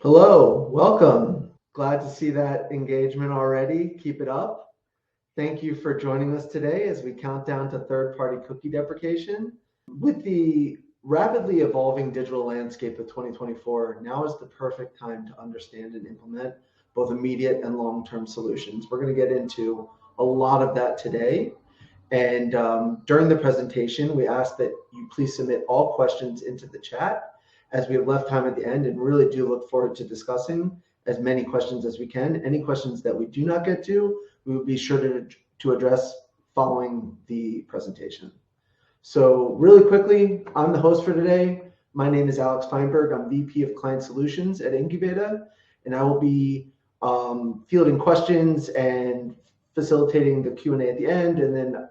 Hello, welcome. Glad to see that engagement already. Keep it up. Thank you for joining us today as we count down to third-party cookie deprecation. With the rapidly evolving digital landscape of 2024, now is the perfect time to understand and implement both immediate and long-term solutions. We're going to get into a lot of that today. And during the presentation, we ask that you please submit all questions into the chat as we have left time at the end, and really do look forward to discussing as many questions as we can. Any questions that we do not get to, we will be sure to address following the presentation. So really quickly, I'm the host for today. My name is Alex Feinberg. I'm VP of Client Solutions at Incubeta, and I will be fielding questions and facilitating the Q&A at the end, and then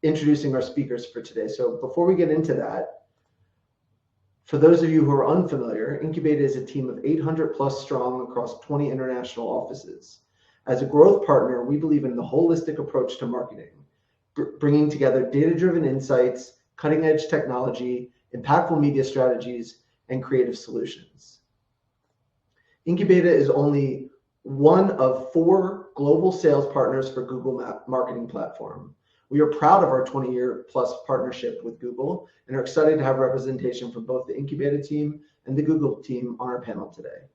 introducing our speakers for today. So before we get into that, for those of you who are unfamiliar, Incubeta is a team of 800 plus strong across 20 international offices. As a growth partner, we believe in the holistic approach to marketing, bringing together data-driven insights, cutting-edge technology, impactful media strategies, and creative solutions. Incubeta is only one of 4 global sales partners for Google Marketing Platform. We are proud of our 20-year plus partnership with Google and are excited to have representation from both the Incubeta team and the Google team on our panel today.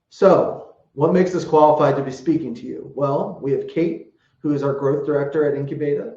So, what makes us qualified to be speaking to you? Well, we have Kate, who is our growth director at Incubeta,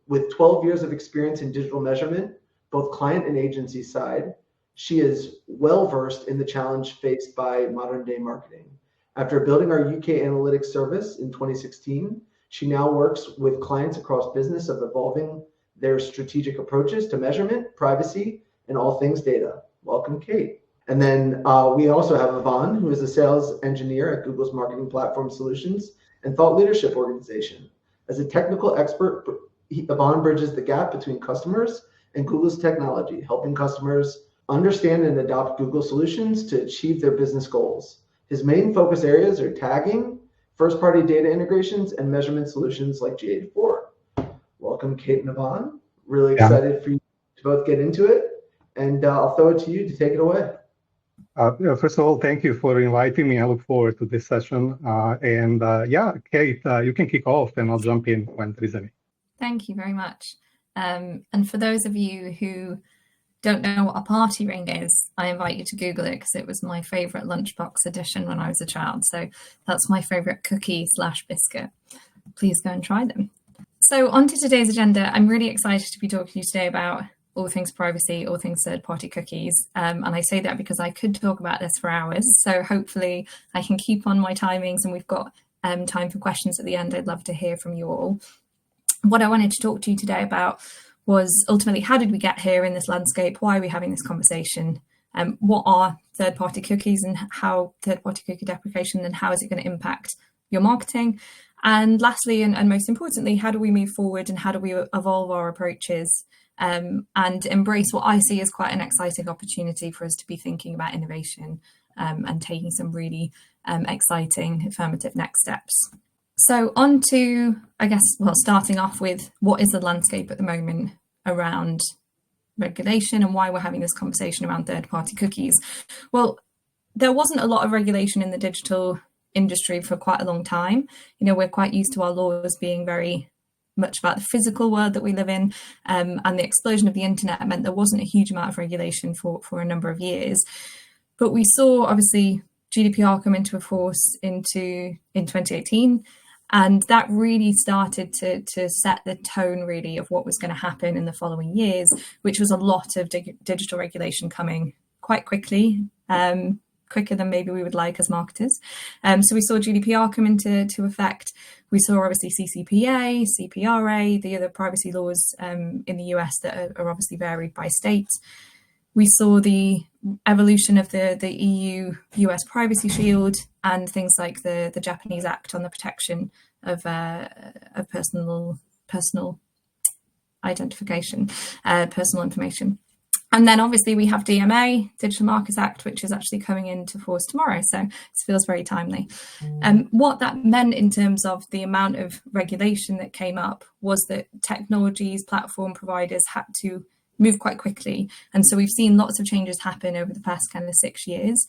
with 12 years of experience in digital measurement, both client and agency side. She is well-versed in the challenge faced by modern-day marketing. After building our UK analytics service in 2016, she now works with clients across business of evolving their strategic approaches to measurement, privacy, and all things data. Welcome, Kate. And then we also have Yvonne, who is a sales engineer at Google's Marketing Platform Solutions and Thought Leadership Organization. As a technical expert, Yvonne bridges the gap between customers and Google's technology, helping customers understand and adopt Google solutions to achieve their business goals. His main focus areas are tagging, first-party data integrations, and measurement solutions like GA4. Welcome, Kate and Yvonne. Really excited for you to both get into it. And I'll throw it to you to take it away. First of all, thank you for inviting me. I look forward to this session. Kate, you can kick off and I'll jump in when there is any. Thank you very much. And for those of you who don't know what a party ring is, I invite you to Google it because it was my favorite lunchbox edition when I was a child. So that's my favorite cookie/biscuit. Please go and try them. So on to today's agenda. I'm really excited to be talking to you today about all things privacy, all things third-party cookies. And I say that because I could talk about this for hours. So hopefully I can keep on my timings and we've got time for questions at the end. I'd love to hear from you all. What I wanted to talk to you today about was ultimately, how did we get here in this landscape? Why are we having this conversation? What are third-party cookies and how third-party cookie deprecation, and how is it going to impact your marketing? And lastly, and most importantly, how do we move forward and how do we evolve our approaches and embrace what I see as quite an exciting opportunity for us to be thinking about innovation and taking some really exciting affirmative next steps. So on to, starting off with what is the landscape at the moment around regulation and why we're having this conversation around third-party cookies. Well, there wasn't a lot of regulation in the digital industry for quite a long time. You know, we're quite used to our laws being very much about the physical world that we live in, and the explosion of the internet meant there wasn't a huge amount of regulation for a number of years. But we saw, obviously, GDPR come into force in 2018. And that really started to set the tone, really, of what was going to happen in the following years, which was a lot of digital regulation coming quite quickly, quicker than maybe we would like as marketers. So we saw GDPR come into effect. We saw, obviously, CCPA, CPRA, the other privacy laws in the US that are obviously varied by state. We saw the evolution of the EU-US Privacy Shield and things like the Japanese Act on the protection of personal identification, personal information. And then obviously we have DMA, Digital Markets Act, which is actually coming into force tomorrow. So it feels very timely. What that meant in terms of the amount of regulation that came up was that technologies, platform providers had to move quite quickly. And so we've seen lots of changes happen over the past kind of 6 years.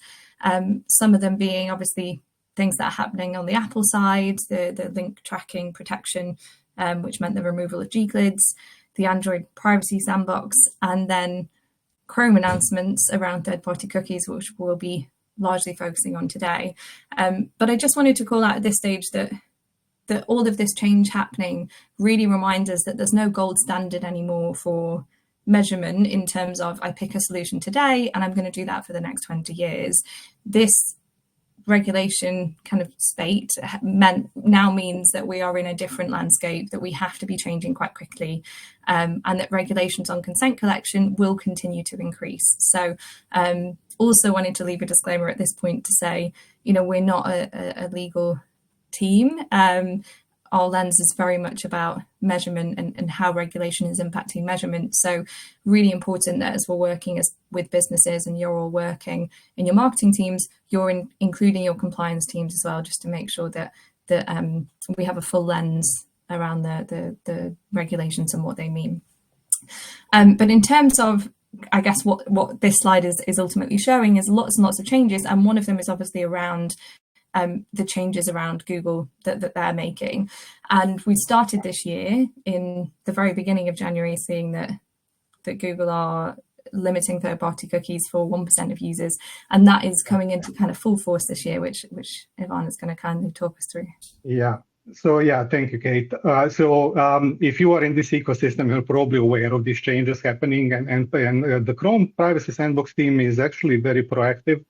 Some of them being obviously things that are happening on the Apple side, the link tracking protection, which meant the removal of gGLIDs, the Android privacy sandbox, and then Chrome announcements around third-party cookies, which we'll be largely focusing on today. But I just wanted to call out at this stage that all of this change happening really reminds us that there's no gold standard anymore for measurement in terms of I pick a solution today and I'm going to do that for the next 20 years. This regulation kind of spate now means that we are in a different landscape, that we have to be changing quite quickly, and that regulations on consent collection will continue to increase. So also wanted to leave a disclaimer at this point to say, we're not a legal team. Our lens is very much about measurement and how regulation is impacting measurement. So really important that as we're working with businesses and you're all working in your marketing teams, you're including your compliance teams as well, just to make sure that we have a full lens around the regulations and what they mean. But in terms of, I guess, what this slide is ultimately showing is lots and lots of changes. And one of them is obviously around the changes around Google that they're making. And we started this year in the very beginning of January seeing that Google are limiting third-party cookies for 1% of users. And that is coming into kind of full force this year, which Ivan is going to kindly talk us through. Yeah. So yeah, thank you, Kate. If you are in this ecosystem, you're probably aware of these changes happening. And the Chrome Privacy Sandbox team is actually very proactive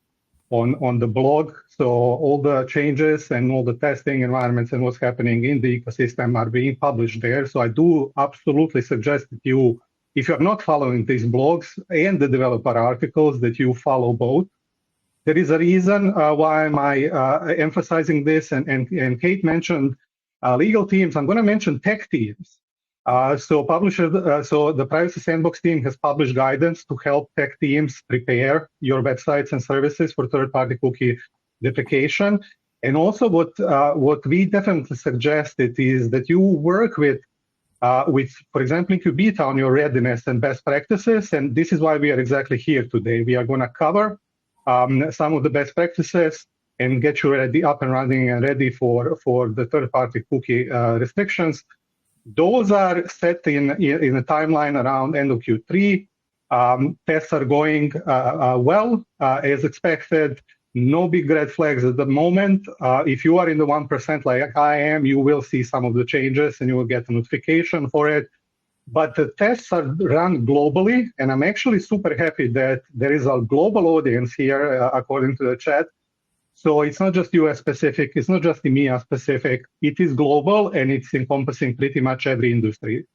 on the blog. So all the changes and all the testing environments and what's happening in the ecosystem are being published there. So I do absolutely suggest that you, if you're not following these blogs and the developer articles, that you follow both. There is a reason why am I emphasizing this, and Kate mentioned legal teams. I'm going to mention tech teams. So the Privacy Sandbox team has published guidance to help tech teams prepare your websites and services for third-party cookie deprecation. And also what we definitely suggested is that you work with, for example, Incubeta on your readiness and best practices. And this is why we are exactly here today. We are going to cover some of the best practices and get you ready, up and running and ready for the third-party cookie restrictions. Those are set in a timeline around end of Q3. Tests are going well, as expected. No big red flags at the moment. If you are in the 1% like I am, you will see some of the changes and you will get a notification for it. But the tests are run globally, and I'm actually super happy that there is a global audience here, according to the chat. So it's not just US specific, it's not just EMEA specific, it is global and it's encompassing pretty much every industry.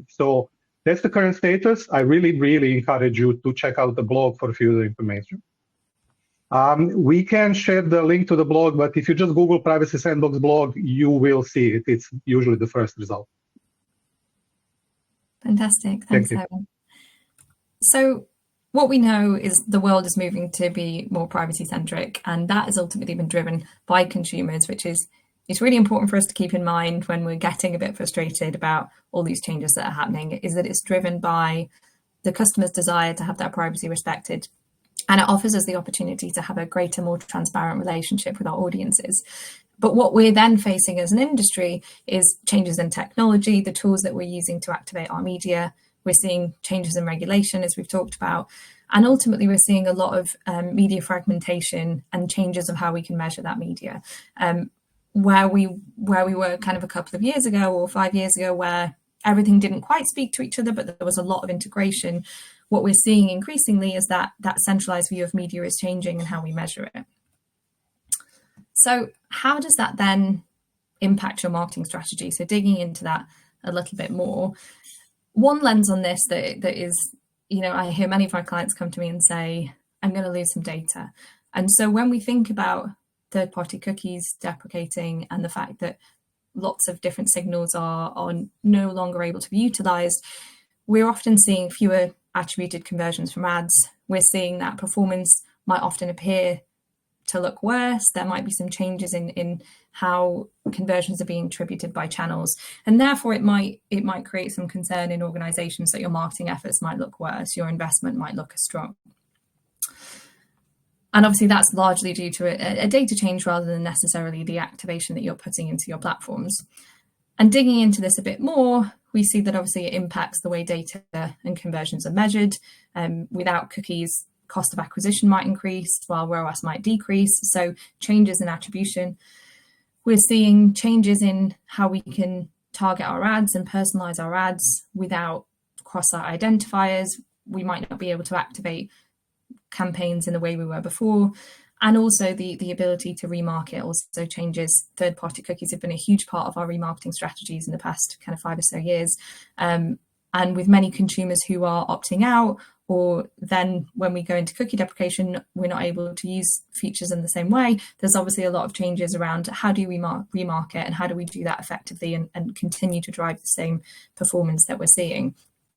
So that's the current status. I really, really encourage you to check out the blog for further information. We can share the link to the blog, but if you just Google Privacy Sandbox blog, you will see it. It's usually the first result. Fantastic, thanks, Evan. So what we know is the world is moving to be more privacy-centric, and that has ultimately been driven by consumers, which is it's really important for us to keep in mind when we're getting a bit frustrated about all these changes that are happening, is that it's driven by the customer's desire to have their privacy respected. And it offers us the opportunity to have a greater, more transparent relationship with our audiences. But what we're then facing as an industry is changes in technology, the tools that we're using to activate our media. We're seeing changes in regulation, as we've talked about. And ultimately, we're seeing a lot of media fragmentation and changes of how we can measure that media. Where we were kind of a couple of years ago or 5 years ago, where everything didn't quite speak to each other, but there was a lot of integration. What we're seeing increasingly is that centralized view of media is changing and how we measure it. So how does that then impact your marketing strategy? So digging into that a little bit more. One lens on this that is, I hear many of my clients come to me and say, I'm going to lose some data. And so when we think about third-party cookies deprecating and the fact that lots of different signals are no longer able to be utilized, we're often seeing fewer attributed conversions from ads. We're seeing that performance might often appear to look worse. There might be some changes in how conversions are being attributed by channels, and therefore it might create some concern in organizations that your marketing efforts might look worse, your investment might look as strong. And obviously that's largely due to a data change rather than necessarily the activation that you're putting into your platforms. And digging into this a bit more, we see that obviously it impacts the way data and conversions are measured. Without cookies, cost of acquisition might increase while ROAS might decrease. So changes in attribution. We're seeing changes in how we can target our ads and personalize our ads without cross-site identifiers. We might not be able to activate campaigns in the way we were before. And also the ability to remarket also changes. Third-party cookies have been a huge part of our remarketing strategies in the past kind of 5 or so years. And with many consumers who are opting out, or then when we go into cookie deprecation, we're not able to use features in the same way. There's obviously a lot of changes around how do we remarket and how do we do that effectively and continue to drive the same performance that we're seeing.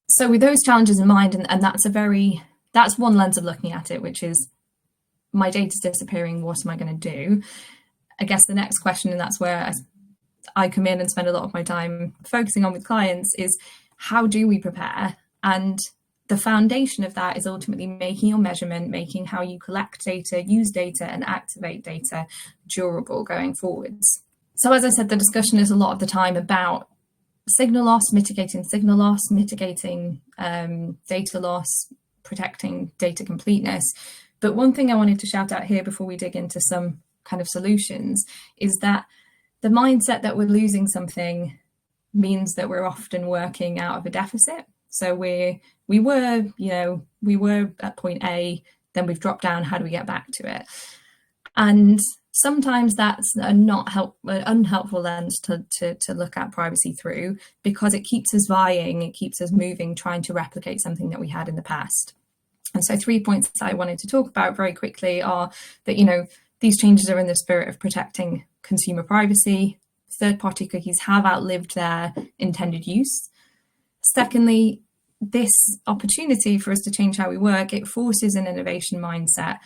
So with those challenges in mind, and that's one lens of looking at it, which is my data's disappearing, what am I going to do? I guess the next question, and that's where I come in and spend a lot of my time focusing on with clients, is how do we prepare? And the foundation of that is ultimately making your measurement, making how you collect data, use data, and activate data durable going forwards. So as I said, the discussion is a lot of the time about signal loss, mitigating data loss, protecting data completeness. But one thing I wanted to shout out here before we dig into some kind of solutions is that the mindset that we're losing something means that we're often working out of a deficit. So we were at point A, then we've dropped down. How do we get back to it? And sometimes that's an unhelpful lens to look at privacy through, because it keeps us vying, it keeps us moving, trying to replicate something that we had in the past. And so 3 points I wanted to talk about very quickly are that, these changes are in the spirit of protecting consumer privacy. Third-party cookies have outlived their intended use. Secondly, this opportunity for us to change how we work, it forces an innovation mindset.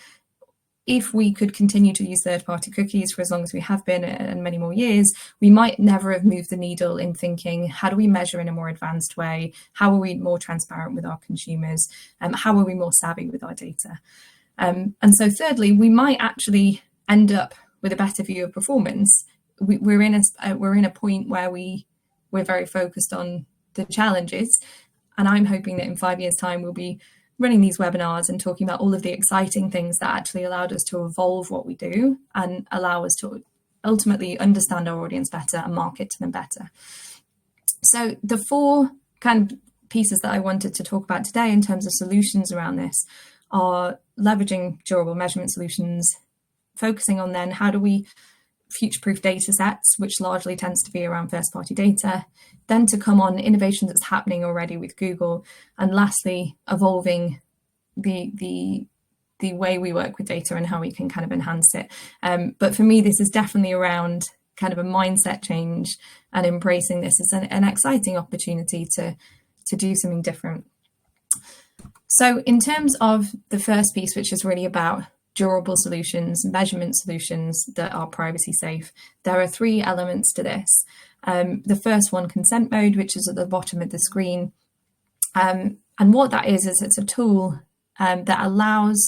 If we could continue to use third-party cookies for as long as we have been and many more years, we might never have moved the needle in thinking, how do we measure in a more advanced way? How are we more transparent with our consumers? How are we more savvy with our data? And so thirdly, we might actually end up with a better view of performance. We're in a point where we're very focused on the challenges. And I'm hoping that in 5 years' time, we'll be running these webinars and talking about all of the exciting things that actually allowed us to evolve what we do and allow us to ultimately understand our audience better and market to them better. So the 4 kind of pieces that I wanted to talk about today in terms of solutions around this are leveraging durable measurement solutions, focusing on then how do we future-proof data sets, which largely tends to be around first-party data, then to come on innovation that's happening already with Google, and lastly, evolving the way we work with data and how we can kind of enhance it. But for me, this is definitely around kind of a mindset change and embracing this as an exciting opportunity to do something different. So in terms of the first piece, which is really about durable solutions, measurement solutions that are privacy safe, there are 3 elements to this. The first one, consent mode, which is at the bottom of the screen. And what that is it's a tool that allows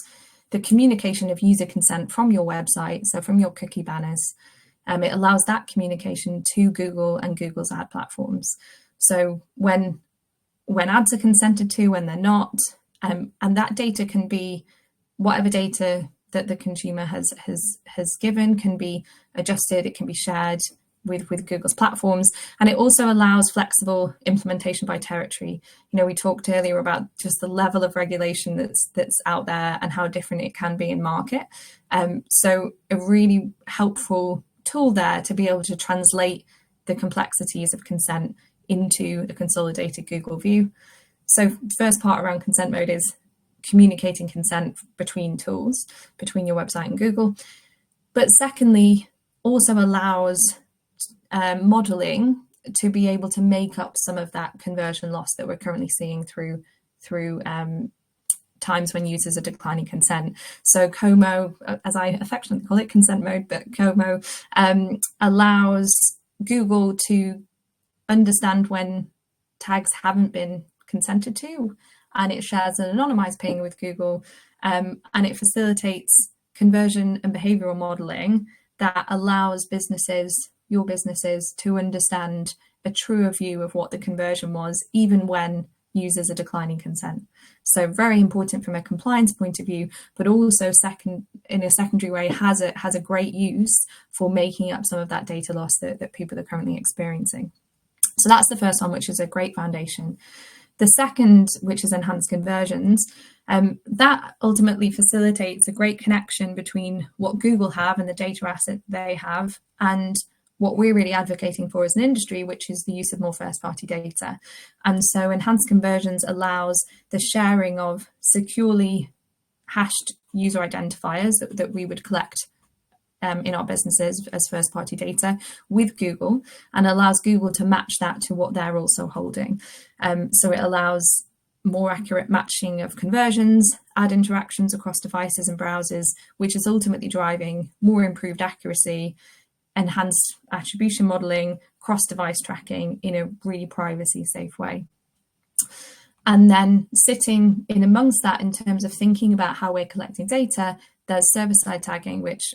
the communication of user consent from your website, so from your cookie banners. It allows that communication to Google and Google's ad platforms. So when ads are consented to, when they're not, and that data can be whatever data that the consumer has given, can be adjusted, it can be shared with Google's platforms. And it also allows flexible implementation by territory. We talked earlier about just the level of regulation that's out there and how different it can be in market. So a really helpful tool there to be able to translate the complexities of consent into a consolidated Google view. So first part around consent mode is communicating consent between tools, between your website and Google. But secondly, also allows modeling to be able to make up some of that conversion loss that we're currently seeing through times when users are declining consent. So COMO, as I affectionately call it, consent mode, but COMO allows Google to understand when tags haven't been consented to, and it shares an anonymized ping with Google, and it facilitates conversion and behavioral modeling that allows businesses, your businesses, to understand a truer view of what the conversion was, even when users are declining consent. So very important from a compliance point of view, but also in a secondary way has a great use for making up some of that data loss that people are currently experiencing. So that's the first one, which is a great foundation. The second, which is enhanced conversions, that ultimately facilitates a great connection between what Google have and the data asset they have and what we're really advocating for as an industry, which is the use of more first-party data. And so enhanced conversions allows the sharing of securely hashed user identifiers that we would collect in our businesses as first-party data with Google, and allows Google to match that to what they're also holding. So it allows more accurate matching of conversions, ad interactions across devices and browsers, which is ultimately driving more improved accuracy, enhanced attribution modeling, cross-device tracking in a really privacy-safe way. And then sitting in amongst that in terms of thinking about how we're collecting data, there's server-side tagging, which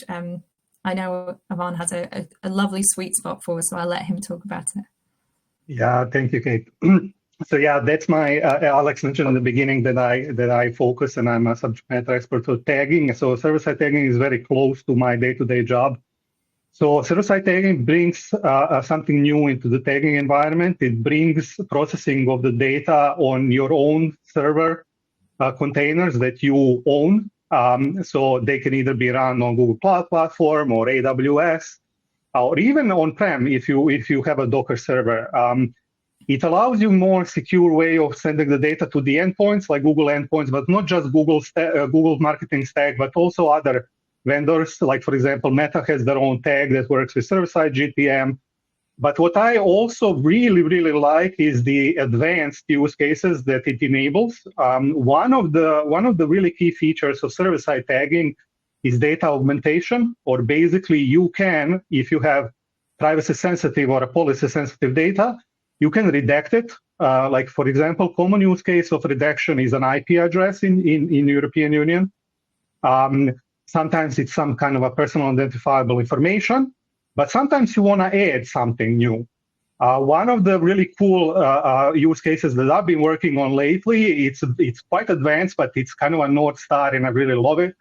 I know Ivan has a lovely sweet spot for, so I'll let him talk about it. Yeah, thank you, Kate. So yeah, that's my, Alex mentioned in the beginning that I focus and I'm a subject matter expert for tagging. So server-side tagging is very close to my day-to-day job. So server-side tagging brings something new into the tagging environment. It brings processing of the data on your own server containers that you own. So they can either be run on Google Cloud Platform or AWS, or even on-prem if you have a Docker server. It allows you more secure way of sending the data to the endpoints, like Google endpoints, but not just Google Marketing Stack, but also other vendors. Like, for example, Meta has their own tag that works with server-side GTM. But what I also really, really like is the advanced use cases that it enables. One of the really key features of server-side tagging is data augmentation, or basically you can, if you have privacy-sensitive or a policy-sensitive data, you can redact it. Like, for example, common use case of redaction is an IP address in European Union. Sometimes it's some kind of a personal identifiable information, but sometimes you want to add something new. One of the really cool use cases that I've been working on lately, it's quite advanced, but it's kind of a North Star, and I really love it,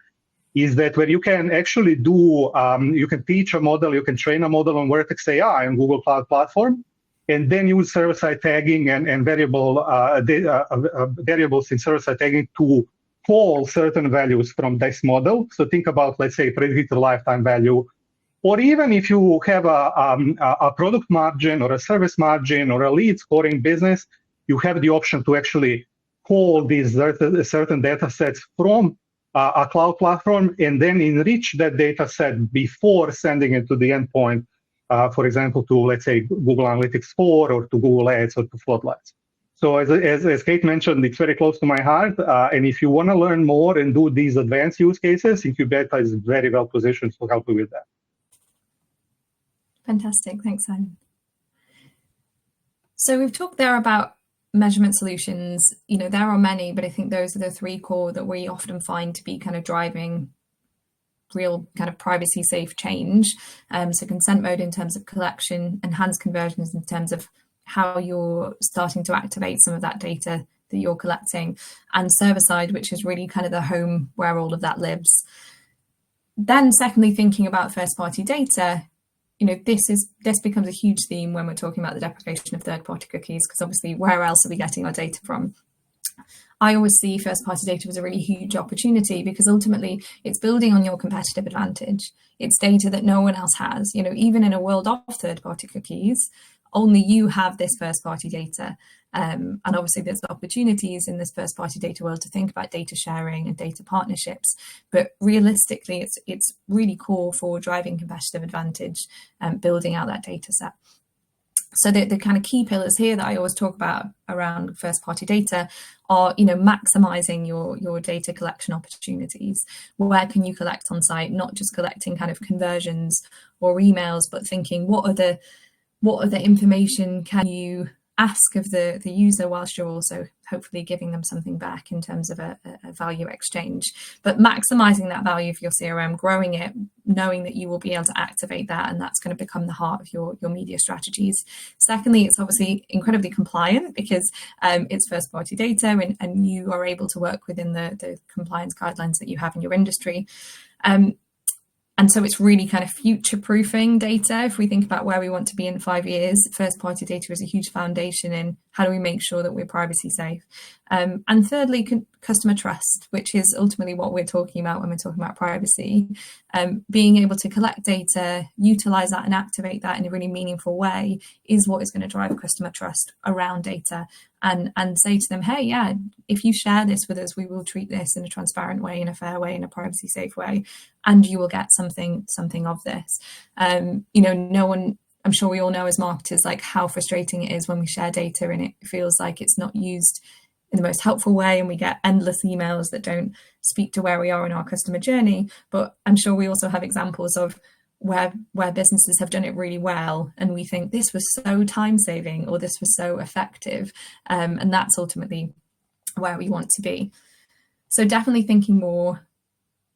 is that where you can actually do, you can teach a model, you can train a model on Vertex AI on Google Cloud Platform, and then use server-side tagging and variables in server-side tagging to call certain values from this model. So think about, let's say, predicted lifetime value, or even if you have a product margin or a service margin or a lead scoring business, you have the option to actually call these certain data sets from a cloud platform and then enrich that data set before sending it to the endpoint, for example, to, let's say, Google Analytics 4 or to Google Ads or to Floodlights. So as Kate mentioned, it's very close to my heart. And if you want to learn more and do these advanced use cases, Incubeta is very well positioned to help you with that. Fantastic. Thanks, Simon. So we've talked there about measurement solutions. You know, there are many, but I think those are the three core that we often find to be kind of driving real kind of privacy safe change. So consent mode in terms of collection, enhanced conversions in terms of how you're starting to activate some of that data that you're collecting, and server side, which is really kind of the home where all of that lives. Then secondly, thinking about first party data, you know, this becomes a huge theme when we're talking about the deprecation of third party cookies, because obviously where else are we getting our data from? I always see first party data as a really huge opportunity, because ultimately it's building on your competitive advantage. It's data that no one else has. You know, even in a world of third party cookies, only you have this first party data. And obviously there's opportunities in this first party data world to think about data sharing and data partnerships. But realistically, it's really core for driving competitive advantage and building out that data set. So the kind of key pillars here that I always talk about around first party data are, maximizing your data collection opportunities. Where can you collect on site? Not just collecting kind of conversions or emails, but thinking what other information can you ask of the user, whilst you're also hopefully giving them something back in terms of a value exchange. But maximizing that value for your CRM, growing it, knowing that you will be able to activate that, and that's going to become the heart of your media strategies. Secondly, it's obviously incredibly compliant because it's first party data, and you are able to work within the compliance guidelines that you have in your industry. And so it's really kind of future-proofing data. If we think about where we want to be in 5 years, first-party data is a huge foundation in how do we make sure that we're privacy safe. And thirdly, customer trust, which is ultimately what we're talking about when we're talking about privacy. Being able to collect data, utilize that and activate that in a really meaningful way is what is going to drive customer trust around data. And say to them, hey, yeah, if you share this with us, we will treat this in a transparent way, in a fair way, in a privacy safe way, and you will get something of this. No one, I'm sure we all know as marketers, like how frustrating it is when we share data and it feels like it's not used in the most helpful way, and we get endless emails that don't speak to where we are in our customer journey. But I'm sure we also have examples of where businesses have done it really well, and we think this was so time saving or this was so effective, and that's ultimately where we want to be. So definitely thinking more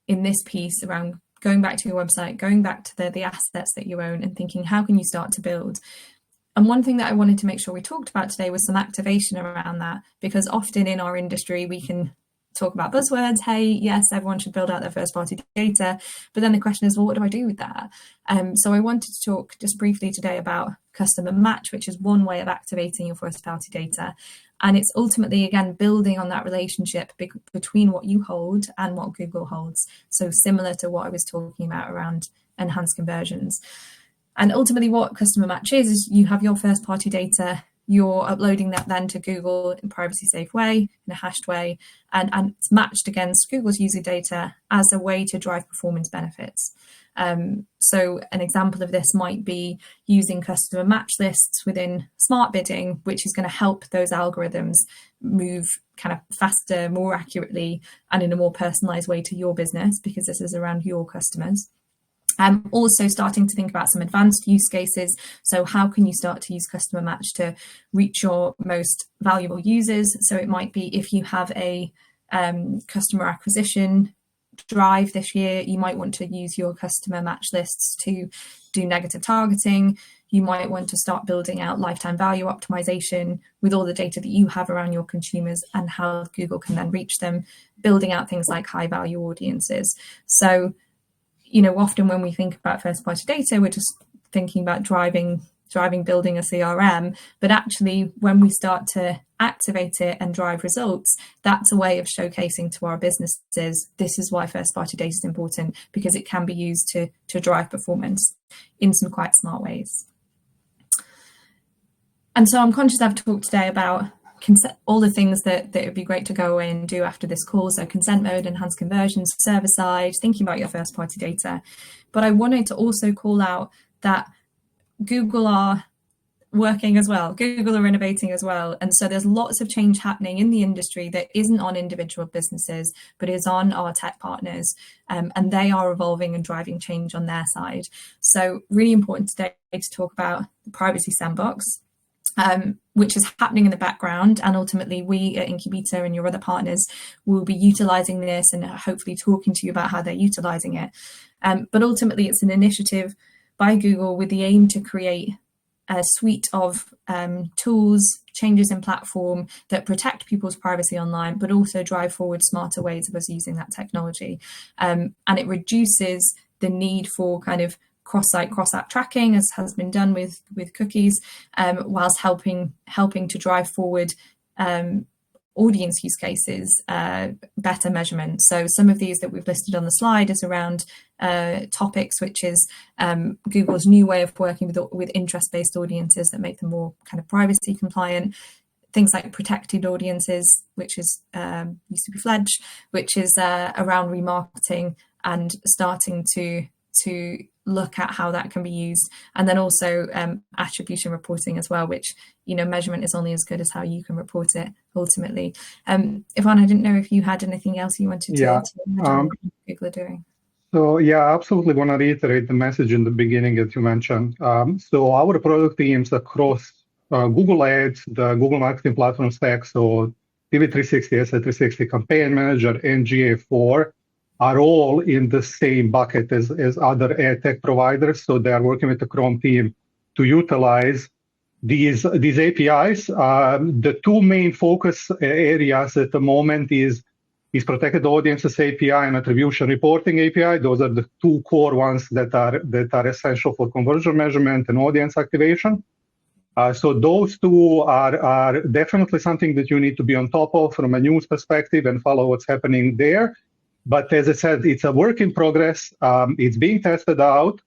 in this piece around going back to your website, going back to the assets that you own, and thinking how can you start to build. And one thing that I wanted to make sure we talked about today was some activation around that, because often in our industry we can talk about buzzwords. Hey, yes, everyone should build out their first party data. But then the question is, well, what do I do with that? So I wanted to talk just briefly today about customer match, which is one way of activating your first party data. And it's ultimately, again, building on that relationship between what you hold and what Google holds. So similar to what I was talking about around enhanced conversions. And ultimately what customer match is you have your first party data, you're uploading that then to Google in a privacy safe way, in a hashed way, and it's matched against Google's user data as a way to drive performance benefits. So an example of this might be using customer match lists within smart bidding, which is going to help those algorithms move kind of faster, more accurately, and in a more personalized way to your business, because this is around your customers. Also starting to think about some advanced use cases. So how can you start to use customer match to reach your most valuable users? So it might be if you have a customer acquisition drive this year, you might want to use your customer match lists to do negative targeting. You might want to start building out lifetime value optimization with all the data that you have around your consumers and how Google can then reach them, building out things like high value audiences. So often when we think about first party data, we're just thinking about driving, building a CRM, but actually when we start to activate it and drive results, that's a way of showcasing to our businesses, this is why first party data is important, because it can be used to drive performance in some quite smart ways. And so I'm conscious I've talked today about all the things that it would be great to go away and do after this call. So consent mode, enhanced conversions, server side, thinking about your first party data. But I wanted to also call out that Google are working as well. Google are innovating as well. And so there's lots of change happening in the industry that isn't on individual businesses, but is on our tech partners. And they are evolving and driving change on their side. So really important today to talk about the privacy sandbox, which is happening in the background, and ultimately we at Incubeta and your other partners will be utilising this and hopefully talking to you about how they're utilising it. But ultimately it's an initiative by Google with the aim to create a suite of tools, changes in platform that protect people's privacy online, but also drive forward smarter ways of us using that technology. And it reduces the need for kind of cross-site, cross-app tracking, as has been done with cookies, whilst helping to drive forward audience use cases, better measurement. So some of these that we've listed on the slide is around topics, which is Google's new way of working with interest-based audiences that make them more kind of privacy compliant. Things like protected audiences, which is used to be Fledge, which is around remarketing and starting to to look at how that can be used. And then also attribution reporting as well, which, measurement is only as good as how you can report it ultimately. Iván, I didn't know if you had anything else you wanted to add on what people are doing. So yeah, absolutely want to reiterate the message in the beginning that you mentioned. So our product teams across Google Ads, the Google Marketing Platform stack, so TV360, SA360, Campaign Manager, and GA4 are all in the same bucket as other ad tech providers. So they are working with the Chrome team to utilize these APIs. The two main focus areas at the moment is protected audiences API and attribution reporting API. Those are the two core ones that are essential for conversion measurement and audience activation. So those two are definitely something that you need to be on top of from a news perspective and follow what's happening there. But as I said, it's a work in progress. It's being tested out,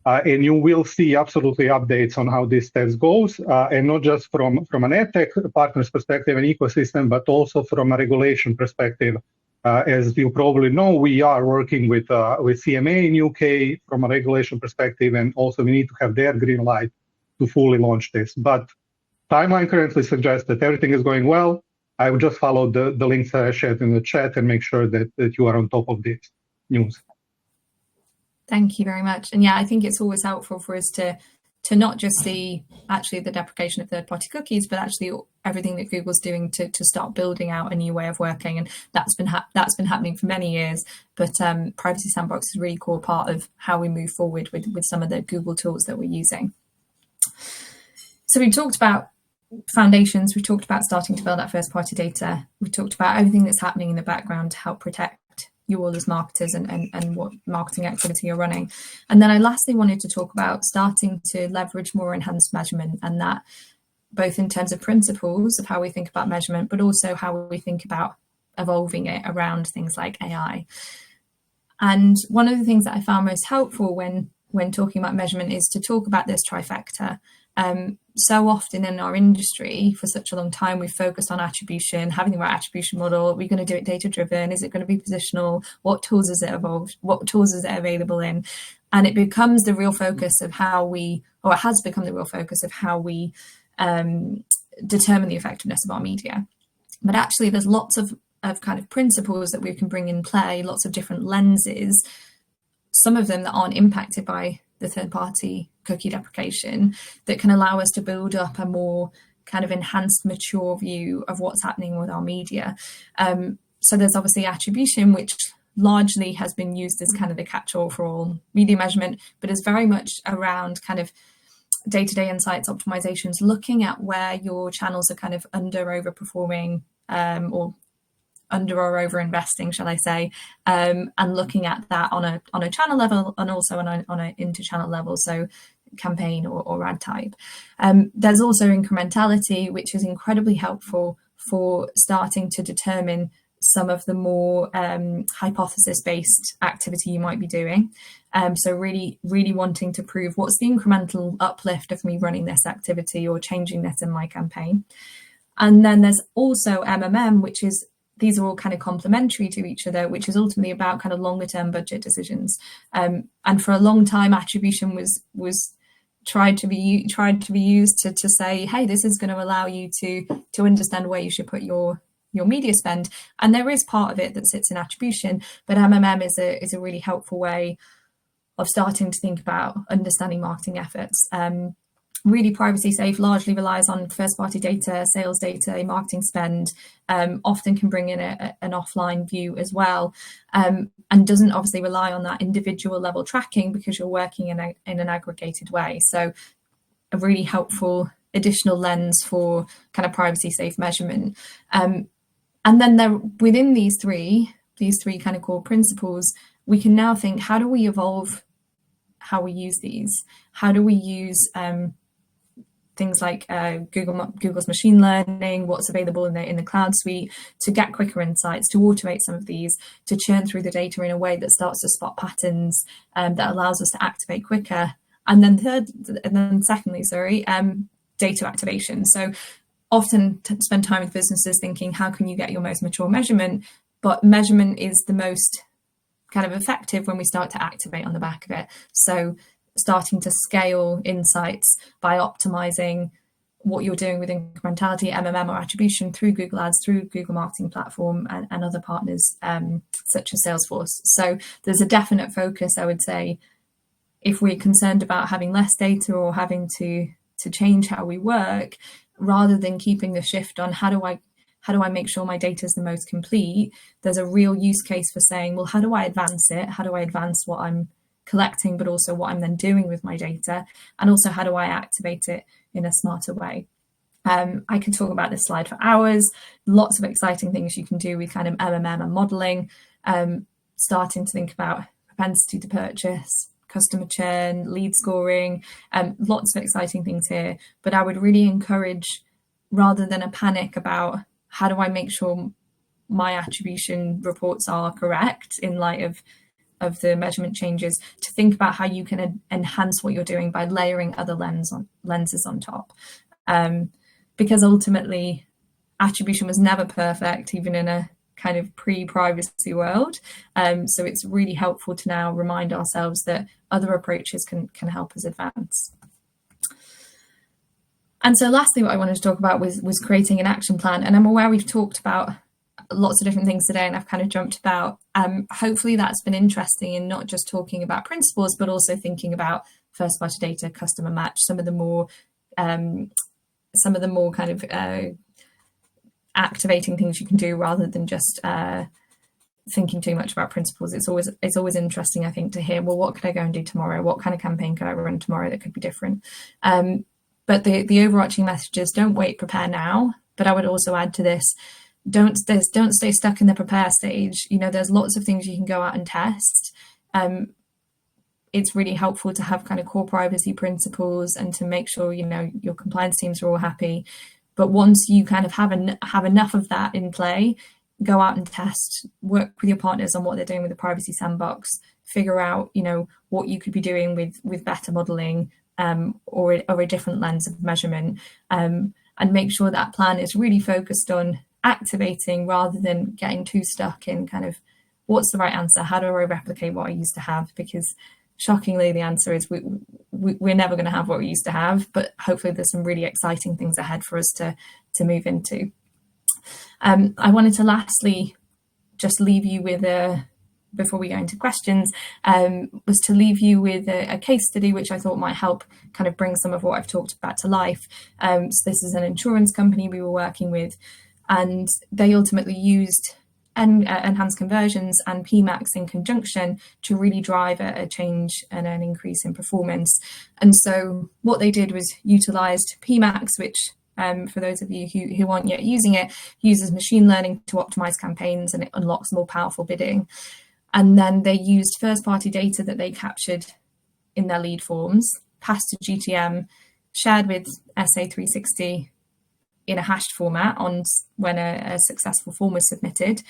and you will see absolutely updates on how this test goes, and not just from an ad tech partner's perspective and ecosystem, but also from a regulation perspective. As you probably know, we are working with CMA in UK from a regulation perspective, and also we need to have their green light to fully launch this. But timeline currently suggests that everything is going well. I would just follow the links that I shared in the chat and make sure that you are on top of this news. Thank you very much. And yeah, I think it's always helpful for us to not just see actually the deprecation of third-party cookies, but actually everything that Google's doing to start building out a new way of working. And that's been happening for many years. But Privacy Sandbox is a really core part of how we move forward with some of the Google tools that we're using. So we talked about foundations, we talked about starting to build that first party data, we talked about everything that's happening in the background to help protect you all as marketers and what marketing activity you're running. And then I lastly wanted to talk about starting to leverage more enhanced measurement, and that both in terms of principles of how we think about measurement, but also how we think about evolving it around things like AI. And one of the things that I found most helpful when talking about measurement is to talk about this trifecta. So often in our industry, for such a long time, we've focused on attribution, having the right attribution model. Are we going to do it data-driven? Is it going to be positional? What tools is it evolved? What tools is it available in? And it becomes the real focus of how we, or it has become the real focus of how we determine the effectiveness of our media. But actually, there's lots of kind of principles that we can bring in play, lots of different lenses, some of them that aren't impacted by the third-party cookie deprecation, that can allow us to build up a more kind of enhanced, mature view of what's happening with our media. So there's obviously attribution, which largely has been used as kind of the catch-all for all media measurement, but is very much around kind of day-to-day insights, optimizations, looking at where your channels are kind of under or overperforming, or under or over investing, shall I say, and looking at that on a channel level and also on a inter-channel level, so campaign or ad type. There's also incrementality, which is incredibly helpful for starting to determine some of the more hypothesis-based activity you might be doing. So really wanting to prove what's the incremental uplift of me running this activity or changing this in my campaign. And then there's also MMM, which is, these are all kind of complementary to each other, which is ultimately about kind of longer term budget decisions. And for a long time, attribution was tried to be used to say, hey, this is going to allow you to understand where you should put your media spend. And there is part of it that sits in attribution, but MMM is a really helpful way of starting to think about understanding marketing efforts. Really privacy safe, largely relies on first party data, sales data, marketing spend, often can bring in an offline view as well, and doesn't obviously rely on that individual level tracking because you're working in an aggregated way. So a really helpful additional lens for kind of privacy safe measurement. And then within these three kind of core principles, we can now think, how do we evolve how we use these? How do we use things like Google's machine learning, what's available in the cloud suite, to get quicker insights, to automate some of these, to churn through the data in a way that starts to spot patterns, that allows us to activate quicker. And then secondly, data activation. So often spend time with businesses thinking, how can you get your most mature measurement? But measurement is the most kind of effective when we start to activate on the back of it. So starting to scale insights by optimizing what you're doing with incrementality, MMM, or attribution through Google Ads, through Google Marketing Platform, and other partners such as Salesforce. So there's a definite focus, I would say, if we're concerned about having less data or having to change how we work, rather than keeping the shift on how do I make sure my data is the most complete, there's a real use case for saying, well, how do I advance it? How do I advance what I'm collecting, but also what I'm then doing with my data? And also, how do I activate it in a smarter way? I could talk about this slide for hours. Lots of exciting things you can do with kind of MMM and modeling, starting to think about propensity to purchase, customer churn, lead scoring, lots of exciting things here. But I would really encourage, rather than a panic about how do I make sure my attribution reports are correct in light of the measurement changes, to think about how you can enhance what you're doing by layering other lenses on top. Because ultimately, attribution was never perfect, even in a kind of pre-privacy world. So it's really helpful to now remind ourselves that other approaches can help us advance. And so lastly, what I wanted to talk about was creating an action plan. And I'm aware we've talked about lots of different things today, and I've kind of jumped about. Hopefully that's been interesting in not just talking about principles, but also thinking about first party data, customer match, some of the more kind of activating things you can do, rather than just thinking too much about principles. It's always interesting, I think, to hear, well, what could I go and do tomorrow? What kind of campaign could I run tomorrow that could be different? But the overarching message is, don't wait, prepare now. But I would also add to this, don't stay stuck in the prepare stage. There's lots of things you can go out and test. It's really helpful to have kind of core privacy principles and to make sure your compliance teams are all happy. But once you kind of have enough of that in play, go out and test, work with your partners on what they're doing with the privacy sandbox, figure out what you could be doing with better modeling, or a different lens of measurement, and make sure that plan is really focused on activating, rather than getting too stuck in kind of what's the right answer, how do I replicate what I used to have? Because shockingly, the answer is we're never going to have what we used to have, but hopefully there's some really exciting things ahead for us to move into. I wanted to lastly just leave you with before we go into questions, was to leave you with a case study which I thought might help kind of bring some of what I've talked about to life. So this is an insurance company we were working with, and they ultimately used enhanced conversions and PMAX in conjunction to really drive a change and an increase in performance. And so what they did was utilized PMAX, which for those of you who aren't yet using it, uses machine learning to optimize campaigns, and it unlocks more powerful bidding. And then they used first-party data that they captured in their lead forms, passed to GTM, shared with SA360 in a hashed format when a successful form was submitted,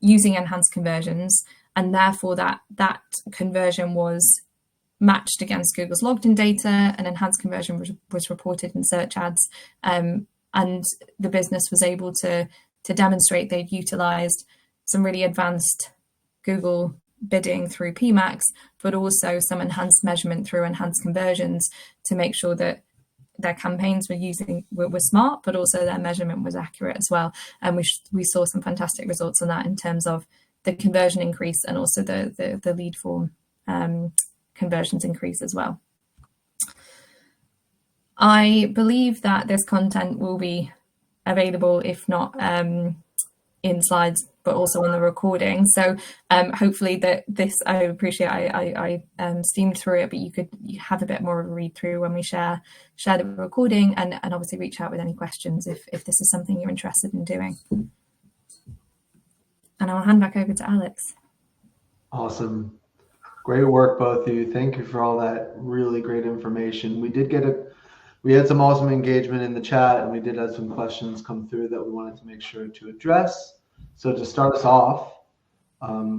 using enhanced conversions, and therefore that conversion was matched against Google's logged-in data, and enhanced conversion was reported in search ads, and the business was able to demonstrate they'd utilized some really advanced Google bidding through PMAX, but also some enhanced measurement through enhanced conversions to make sure that their campaigns were smart, but also their measurement was accurate as well. And we saw some fantastic results on that in terms of the conversion increase, and also the lead form conversions increase as well. I believe that this content will be available, if not in slides, but also on the recording. So hopefully I appreciate I steamed through it, but you have a bit more of a read through when we share the recording, and obviously reach out with any questions if this is something you're interested in doing. And I'll hand back over to Alex. Awesome. Great work, both of you. Thank you for all that really great information. We had some awesome engagement in the chat, and we did have some questions come through that we wanted to make sure to address. So to start us off,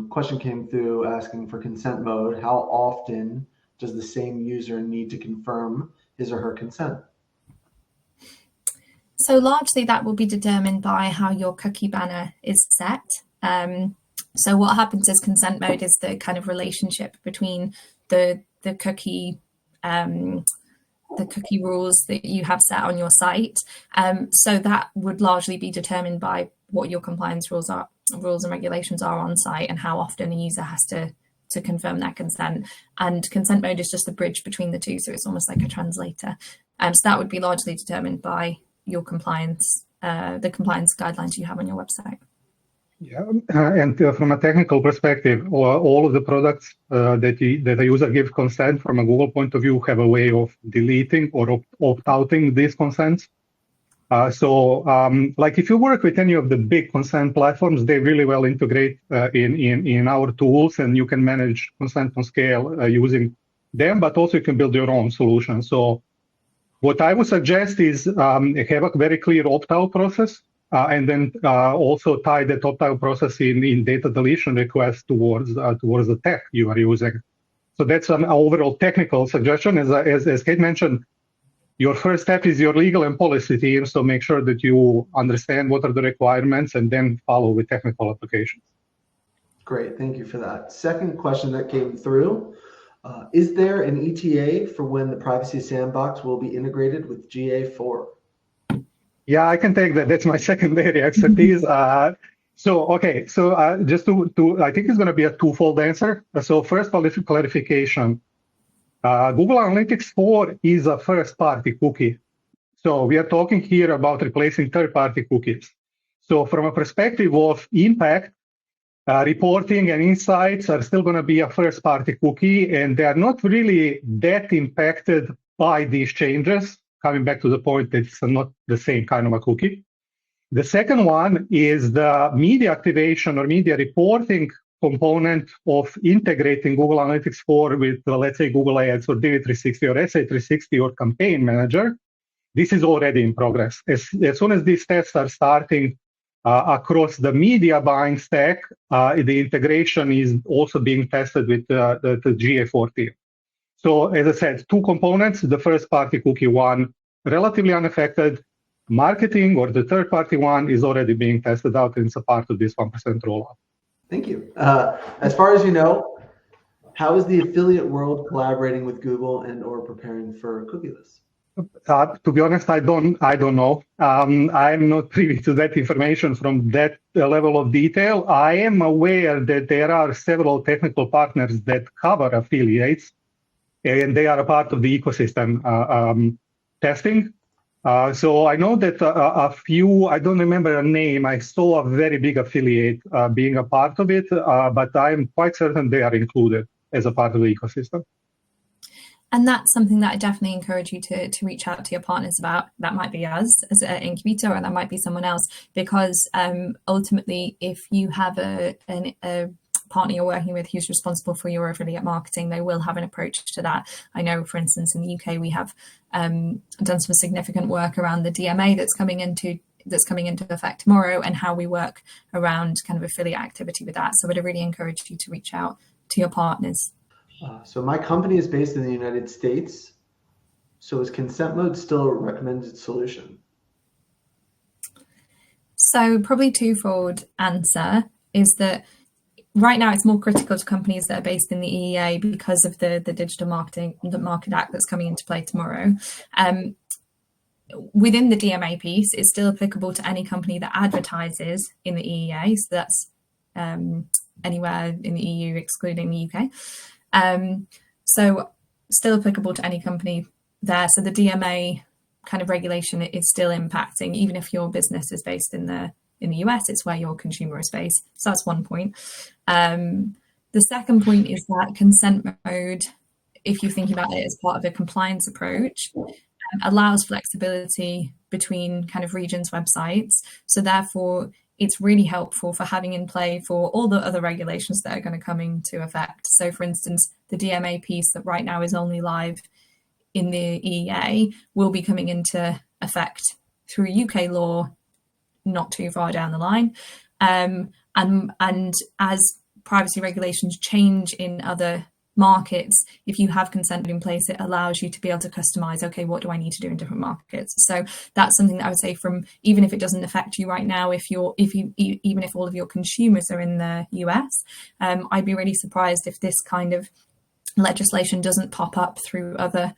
question came through asking for consent mode. How often does the same user need to confirm his or her consent? So largely that will be determined by how your cookie banner is set. So what happens is consent mode is the kind of relationship between the cookie rules that you have set on your site. So that would largely be determined by what your compliance rules and regulations are on site, and how often a user has to confirm their consent. And consent mode is just the bridge between the two, so it's almost like a translator. So that would be largely determined by your compliance, the compliance guidelines you have on your website. Yeah, and from a technical perspective, all of the products that a user gives consent from a Google point of view have a way of deleting or opt-outing these consents. Like if you work with any of the big consent platforms, they really well integrate in our tools, and you can manage consent on scale using them, but also you can build your own solution. So what I would suggest is have a very clear opt-out process, and then also tie that opt-out process in data deletion requests towards the tech you are using. So that's an overall technical suggestion. As Kate mentioned, your first step is your legal and policy team, so make sure that you understand what are the requirements and then follow with technical applications. Great, thank you for that. Second question that came through, is there an ETA for when the Privacy Sandbox will be integrated with GA4? Yeah, I can take that. That's my secondary expertise. Just to I think it's going to be a twofold answer. So first, clarification. Google Analytics 4 is a first-party cookie. So we are talking here about replacing third-party cookies. So from a perspective of impact, reporting and insights are still going to be a first-party cookie, and they are not really that impacted by these changes, coming back to the point that it's not the same kind of a cookie. The second one is the media activation or media reporting component of integrating Google Analytics 4 with, let's say, Google Ads or DV360 or SA360 or Campaign Manager. This is already in progress. As soon as these tests are starting across the media buying stack, the integration is also being tested with the GA4 team. So as I said, two components. The first-party cookie one, relatively unaffected. Marketing or the third-party one is already being tested out, and it's a part of this 1% rollout. Thank you. As far as you know, how is the affiliate world collaborating with Google and or preparing for cookieless? To be honest, I don't know. I'm not privy to that information from that level of detail. I am aware that there are several technical partners that cover affiliates, and they are a part of the ecosystem testing. So I know that a few, I don't remember a name, I saw a very big affiliate being a part of it, but I'm quite certain they are included as a part of the ecosystem. And that's something that I definitely encourage you to reach out to your partners about. That might be us as an Incubeta, or that might be someone else, because ultimately, if you have a partner you're working with who's responsible for your affiliate marketing, they will have an approach to that. I know, for instance, in the UK, we have done some significant work around the DMA that's coming into effect tomorrow, and how we work around kind of affiliate activity with that. So I'd really encourage you to reach out to your partners. So my company is based in the United States. So is consent mode still a recommended solution? So probably twofold answer is that right now it's more critical to companies that are based in the EEA because of the Digital Market Act that's coming into play tomorrow. Within the DMA piece, it's still applicable to any company that advertises in the EEA. So that's anywhere in the EU excluding the UK. So still applicable to any company there. So the DMA kind of regulation is still impacting, even if your business is based in the US, it's where your consumer is based. So that's one point. The second point is that consent mode, if you're thinking about it as part of a compliance approach, allows flexibility between kind of regions' websites. So therefore, it's really helpful for having in play for all the other regulations that are going to come into effect. So for instance, the DMA piece that right now is only live in the EEA will be coming into effect through UK law not too far down the line. And as privacy regulations change in other markets, if you have consent in place, it allows you to be able to customize, okay, what do I need to do in different markets? So that's something that I would say, from even if it doesn't affect you right now, even if all of your consumers are in the US, I'd be really surprised if this kind of legislation doesn't pop up through other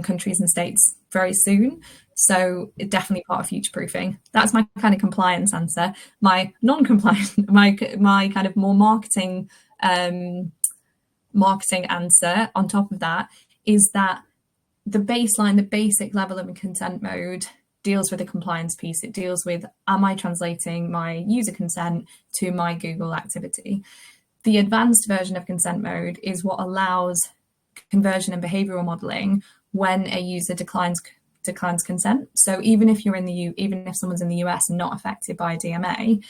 countries and states very soon. So it's definitely part of future proofing. That's my kind of compliance answer. My non-compliant, my kind of more marketing answer on top of that is that the baseline, the basic level of a consent mode deals with the compliance piece. It deals with, am I translating my user consent to my Google activity? The advanced version of consent mode is what allows conversion and behavioral modeling when a user declines consent. So even if someone's in the US and not affected by a DMA,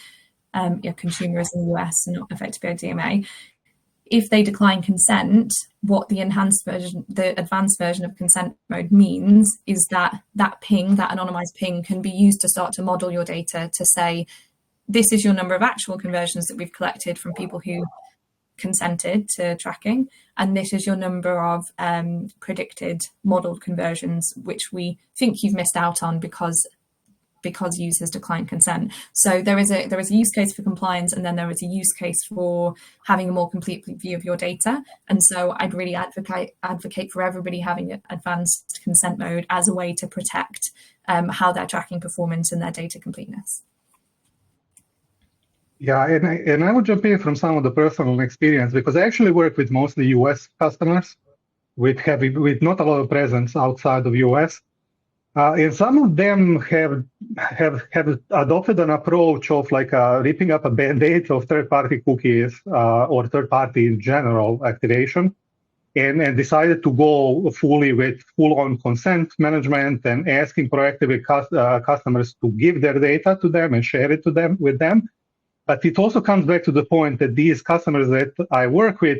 your consumer is in the US and not affected by a DMA, if they decline consent, what the advanced version of consent mode means is that ping, that anonymized ping, can be used to start to model your data to say, this is your number of actual conversions that we've collected from people who consented to tracking, and this is your number of predicted modeled conversions which we think you've missed out on because users decline consent. So there is a use case for compliance, and then there is a use case for having a more complete view of your data. And so I'd really advocate for everybody having an advanced consent mode as a way to protect how they're tracking performance and their data completeness. Yeah, and I would jump in from some of the personal experience, because I actually work with mostly US customers with not a lot of presence outside of US. And some of them have adopted an approach of like ripping up a band-aid of third-party cookies or third-party in general activation, and decided to go full-on consent management and asking proactively customers to give their data to them and share it with them. But it also comes back to the point that these customers that I work with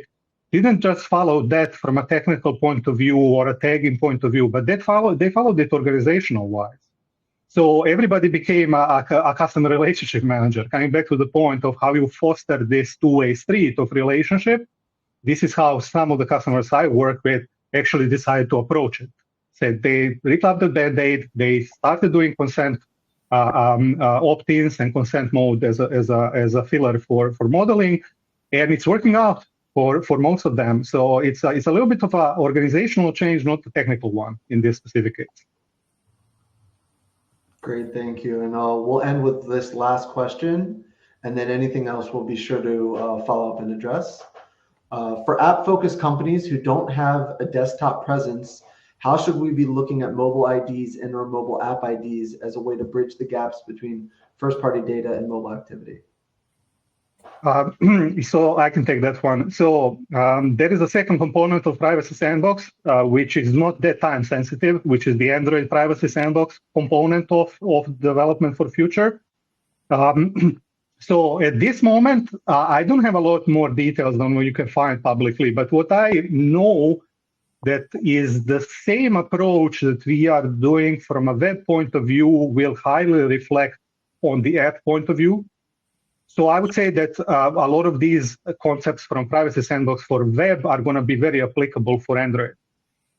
didn't just follow that from a technical point of view or a tagging point of view, but they followed it organizational-wise. So everybody became a customer relationship manager, coming back to the point of how you foster this two-way street of relationship. This is how some of the customers I work with actually decided to approach it. Said they ripped up the band-aid, they started doing consent opt-ins and consent mode as a filler for modeling, and it's working out for most of them. So it's a little bit of an organizational change, not a technical one in this specific case. Great, thank you. And we'll end with this last question, and then anything else we'll be sure to follow up and address. For app-focused companies who don't have a desktop presence, how should we be looking at mobile IDs and or mobile app IDs as a way to bridge the gaps between first-party data and mobile activity? So I can take that one. So there is a second component of Privacy Sandbox, which is not that time sensitive, which is the Android Privacy Sandbox component of development for future. So at this moment, I don't have a lot more details than what you can find publicly, but what I know that is the same approach that we are doing from a web point of view will highly reflect on the app point of view. So I would say that a lot of these concepts from Privacy Sandbox for web are going to be very applicable for Android.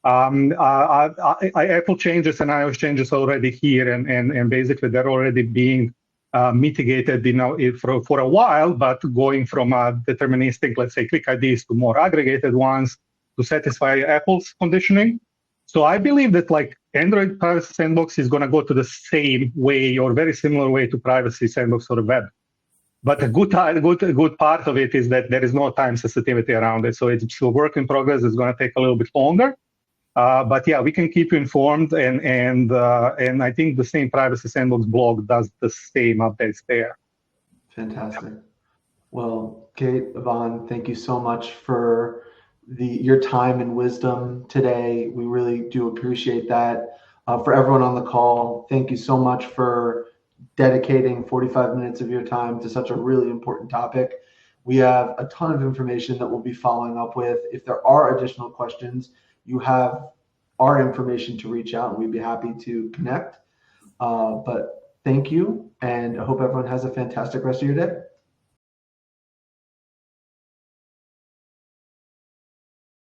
Apple changes and iOS changes already here, and basically they're already being mitigated for a while, but going from a deterministic, let's say, click IDs to more aggregated ones to satisfy Apple's conditioning. So I believe that like Android Privacy Sandbox is going to go to the same way or very similar way to Privacy Sandbox for the web. But a good part of it is that there is no time sensitivity around it. So it's still work in progress. It's going to take a little bit longer. But yeah, we can keep you informed. And I think the same Privacy Sandbox blog does the same updates there. Fantastic. Well, Kate, Yvonne, thank you so much for your time and wisdom today. We really do appreciate that. For everyone on the call, thank you so much for dedicating 45 minutes of your time to such a really important topic. We have a ton of information that we'll be following up with. If there are additional questions, you have our information to reach out, and we'd be happy to connect. But thank you, and I hope everyone has a fantastic rest of your day.